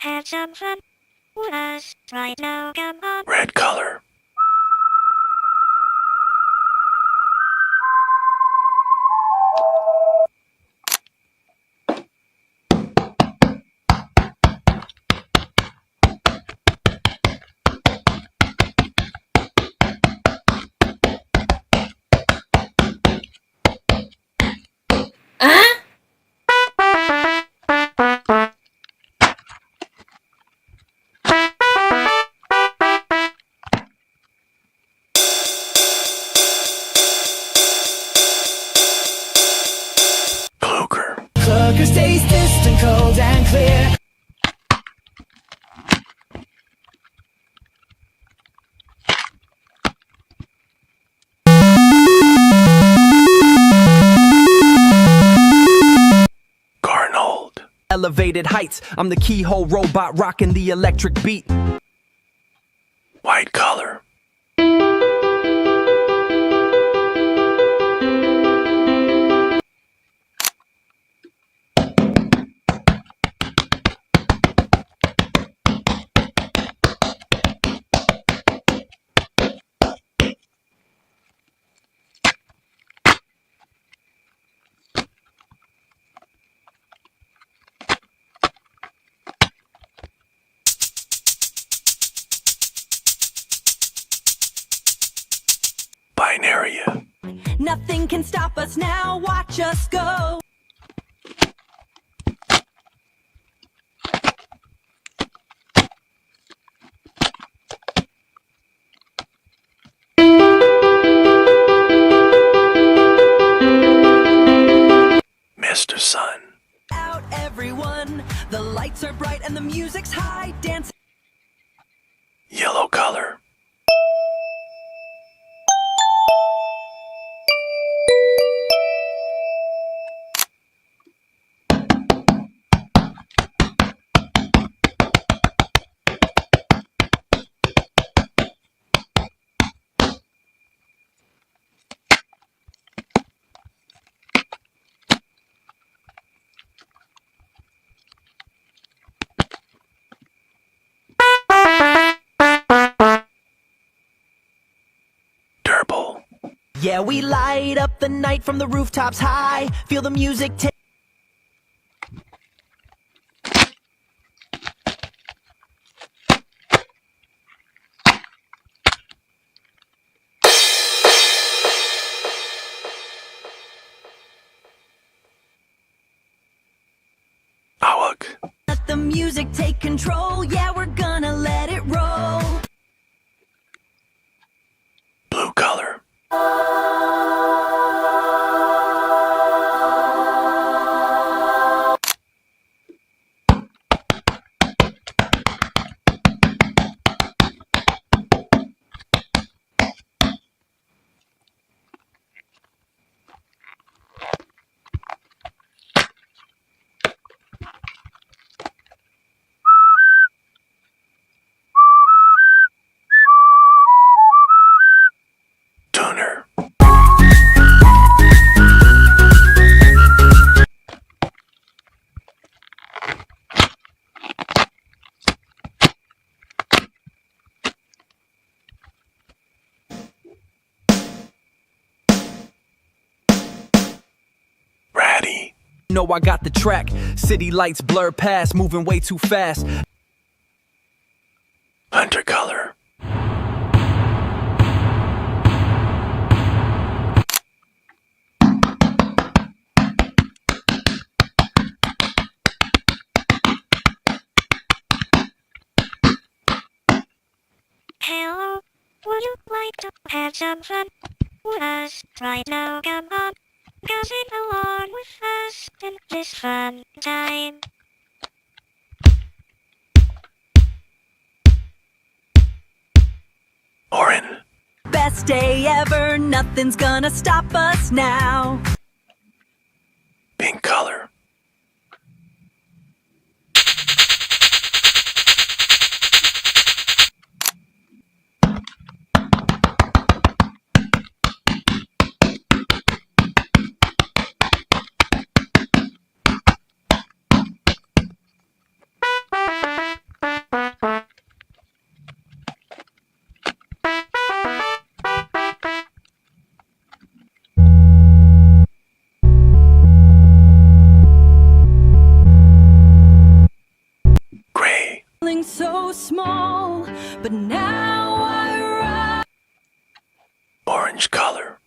have some fun with us right now, come on. Red color. Clucker stays distant, cold and clear. Garnold. Elevated heights, I'm the keyhole robot rocking the electric beat. White color. Binary. Nothing can stop us now, watch us go. Mr. Sun. Out everyone, the lights are bright and the music's high, dance. Yellow color. Yeah, we light up the night from the rooftops high. Feel the music take. Let the music take control. Yeah, we're gonna let it roll. Blue color. Know I got the track. City lights blur past, moving way too fast. Hunter color. Hello, would you like to have some fun with us right now? Come on, come sing along with us in this fun time. Orange. Best day ever, nothing's gonna stop us now. Pink color. small, but now I rise. Orange color.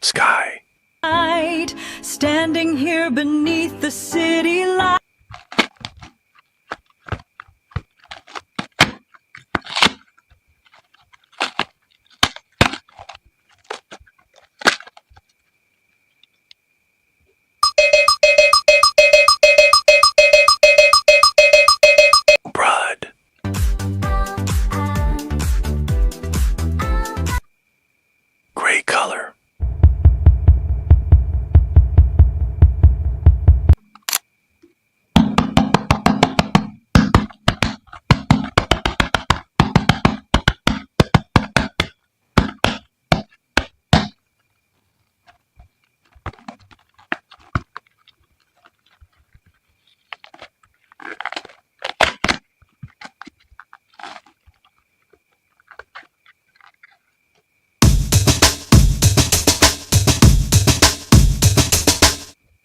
Sky. Standing here beneath the city light. Broad. Gray color.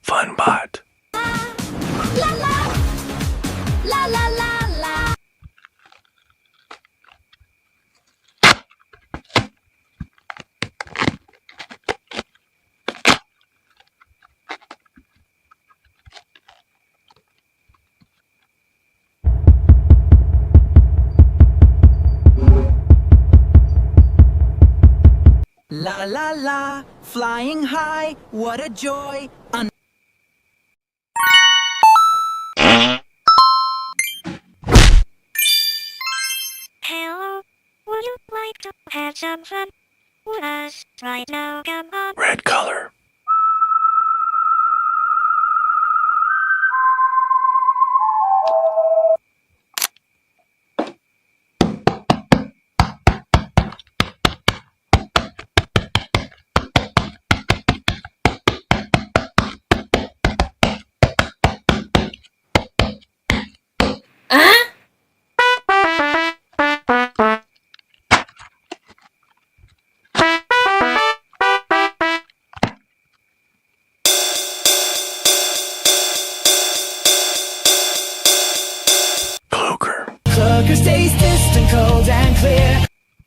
Fun bot. La la la la la la. La la la, flying high, what a joy. Hello, would you like to have some fun with us right now? Come on. Red color.